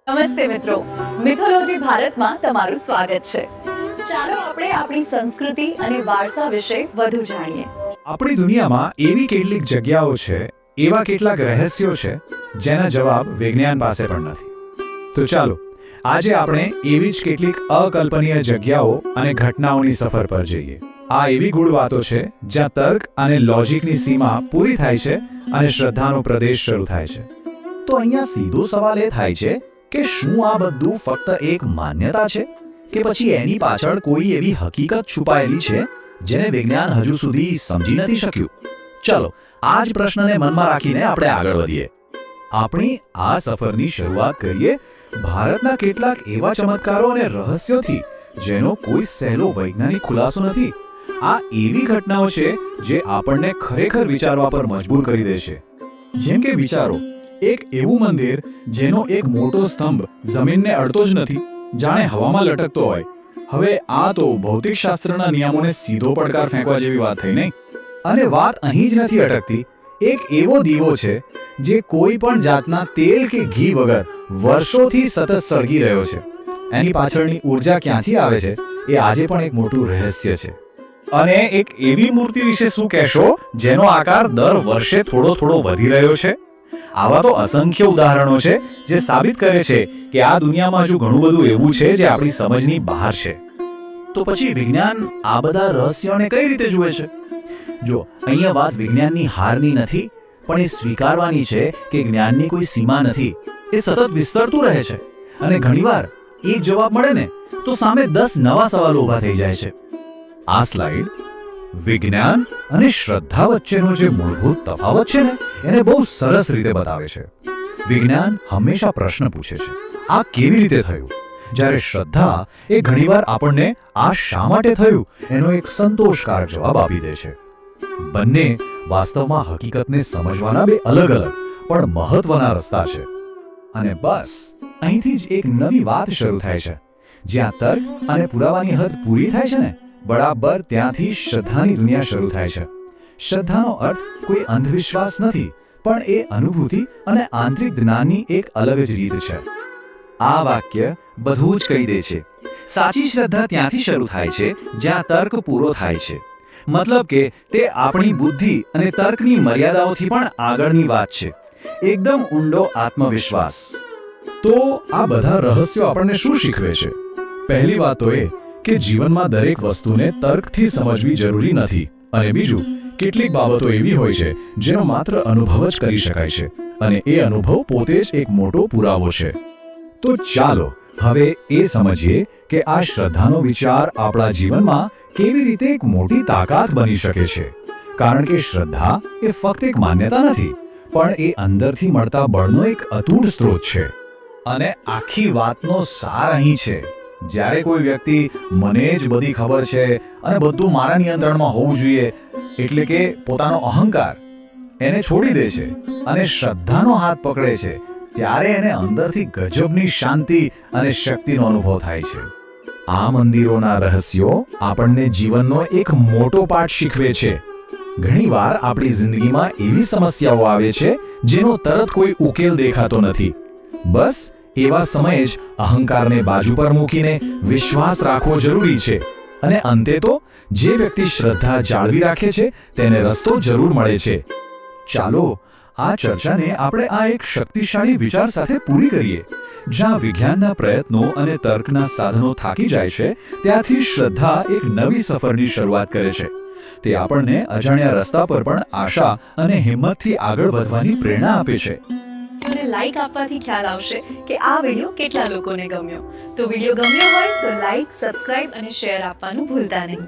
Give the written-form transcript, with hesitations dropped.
નમસ્તે મિત્રો, મિથોલોજી ભારતમાં તમારું સ્વાગત છે. ચાલો આપણે આપણી સંસ્કૃતિ અને વારસા વિશે વધુ જાણીએ. આપણી દુનિયામાં એવી કેટલીક જગ્યાઓ છે, એવા કેટલાક રહસ્યો છે જેના જવાબ વિજ્ઞાન પાસે પણ નથી. તો ચાલો આજે આપણે એવી જ કેટલીક અકલ્પનીય જગ્યાઓ અને ઘટનાઓની સફર પર જઈએ. આ એવી ગૂઢ વાતો છે જ્યાં તર્ક અને લોજિકની સીમા પૂરી થાય છે અને શ્રદ્ધાનો પ્રદેશ શરૂ થાય છે. તો અહીંયા સીધો સવાલ એ થાય છે કે શું આ બધું ફક્ત એક માન્યતા છે કે પછી એની પાછળ કોઈ એવી હકીકત છુપાયેલી છે જેને વિજ્ઞાન હજુ સુધી સમજી નથી શક્યું? ચલો આ જ પ્રશ્નને મનમાં રાખીને આપણે આગળ વધીએ. આપણી આ સફરની શરૂઆત કરીએ ભારતના કેટલાક એવા ચમત્કારો અને રહસ્યોથી જેનો કોઈ સહેલો વૈજ્ઞાનિક ખુલાસો નથી. આ એવી ઘટનાઓ છે જે આપણને ખરેખર વિચારવા પર મજબૂર કરી દે છે. જેમ કે વિચારો, એક એવું મંદિર જેનો એક મોટો સ્તંભ જમીનને અડતો જ નથી, જાણે હવામાં લટકતો હોય. હવે આ તો ભૌતિકશાસ્ત્રના નિયમોને સીધો પડકાર ફેંકવા જેવી વાત થઈ નહીં. અને વાત અહીં જ નથી અટકતી. એક એવો દીવો છે જે કોઈ પણ જાતના તેલ કે ઘી વગર વર્ષોથી સતત સળગી રહ્યો છે. એની પાછળની ઊર્જા ક્યાંથી આવે છે એ આજે પણ એક મોટું રહસ્ય છે. અને એક એવી મૂર્તિ વિશે શું કહેશો જેનો આકાર દર વર્ષે થોડો થોડો વધી રહ્યો છે? આવા તો અસંખ્ય ઉદાહરણો છે જે સાબિત કરે છે કે આ દુનિયામાં હજુ ઘણું બધું એવું છે જે આપણી સમજની બહાર છે. તો પછી વિજ્ઞાન આ બધા રહસ્યોને કઈ રીતે જુએ છે? જો અહીંયા વાત વિજ્ઞાનની હારની નથી, પણ એ સ્વીકારવાની છે કે જ્ઞાનની કોઈ સીમા નથી. એ સતત વિસ્તરતું રહે છે અને ઘણીવાર એક જવાબ મળે ને તો સામે 10 નવા સવાલો ઊભા થઈ જાય છે. આ સ્લાઇડ વિજ્ઞાન અને શ્રદ્ધા વચ્ચેનો જે મૂળભૂત તફાવત છે ને એને બહુ સરસ રીતે બતાવે છે. વિજ્ઞાન હંમેશા પ્રશ્ન પૂછે છે, આ કેવી રીતે થયું? જ્યારે શ્રદ્ધા એ ઘણીવાર આપણને આ શા માટે થયું એનો એક સંતોષકારક જવાબ આપી દે છે. બંને વાસ્તવમાં હકીકતને સમજવાના બે અલગ અલગ પણ મહત્વના રસ્તા છે. અને બસ અહીંથી જ એક નવી વાત શરૂ થાય છે. જ્યાં તર્ક અને પુરાવાની હદ પૂરી થાય છે ને, બરાબર ત્યાંથી શ્રદ્ધાની દુનિયા શરૂ થાય છે. શ્રદ્ધાનો અર્થ કોઈ અંધવિશ્વાસ નથી, પણ એ અનુભૂતિ અને આંતરિક જ્ઞાનની એક અલગ જ રીત છે. આ વાક્ય બધું જ કહી દે છે. સાચી શ્રદ્ધા ત્યાંથી શરૂ થાય છે જ્યાં તર્ક પૂરો થાય છે. મતલબ કે તે આપણી બુદ્ધિ અને તર્કની મર્યાદાઓથી પણ આગળની વાત છે. એકદમ ઊંડો આત્મવિશ્વાસ. તો આ બધા રહસ્યો આપણને શું શીખવે છે? પહેલી વાત તો એ કે જીવનમાં દરેક વસ્તુને તર્કથી સમજવી જરૂરી નથી. અને બીજું, કેટલીક બાબતો એવી હોય છે જેનો માત્ર અનુભવ જ કરી શકાય છે અને એ અનુભવ પોતે જ એક મોટો પુરાવો છે. તો ચાલો હવે એ સમજીએ કે આ શ્રદ્ધાનો વિચાર આપણા જીવનમાં કેવી રીતે એક મોટી તાકાત બની શકે છે. કારણ કે શ્રદ્ધા એ ફક્ત એક માન્યતા નથી, પણ એ અંદરથી મળતા બળનો એક અતૂટ સ્ત્રોત છે. અને આખી વાતનો સાર અહીં છે. જ્યારે કોઈ વ્યક્તિ મને જ બધી ખબર છે અને બધું મારા નિયંત્રણમાં હોવું જોઈએ એટલે કે પોતાનો અહંકાર એને છોડી દે છે અને શ્રદ્ધાનો હાથ પકડે છે, ત્યારે એને અંદરથી ગજબની શાંતિ અને શક્તિનો અનુભવ થાય છે. આ મંદિરોના રહસ્યો આપણને જીવનનો એક મોટો પાઠ શીખવે છે. ઘણીવાર આપણી જિંદગીમાં એવી સમસ્યાઓ આવે છે જેનો તરત કોઈ ઉકેલ દેખાતો નથી. બસ એવા સમયે જ અહંકારને બાજુ પર મૂકીને વિશ્વાસ રાખવો જરૂરી છે. અને અંતે તો જે વ્યક્તિ શ્રદ્ધા જાળવી રાખે છે તેને રસ્તો જરૂર મળે છે. ચાલો આ ચર્ચાને આપણે આ એક શક્તિશાળી વિચાર સાથે પૂરી કરીએ. જ્યાં વિજ્ઞાનના પ્રયત્નો અને તર્કના સાધનો થાકી જાય છે, ત્યાંથી શ્રદ્ધા એક નવી સફરની શરૂઆત કરે છે. તે આપણને અજાણ્યા રસ્તા પર પણ આશા અને હિંમતથી આગળ વધવાની પ્રેરણા આપે છે. અને લાઈક આપવાથી ખ્યાલ આવશે કે આ વિડીયો કેટલા લોકોને ગમ્યો. તો વિડીયો ગમ્યો હોય તો લાઈક, સબસ્ક્રાઇબ અને શેર આપવાનું ભૂલતા નહીં.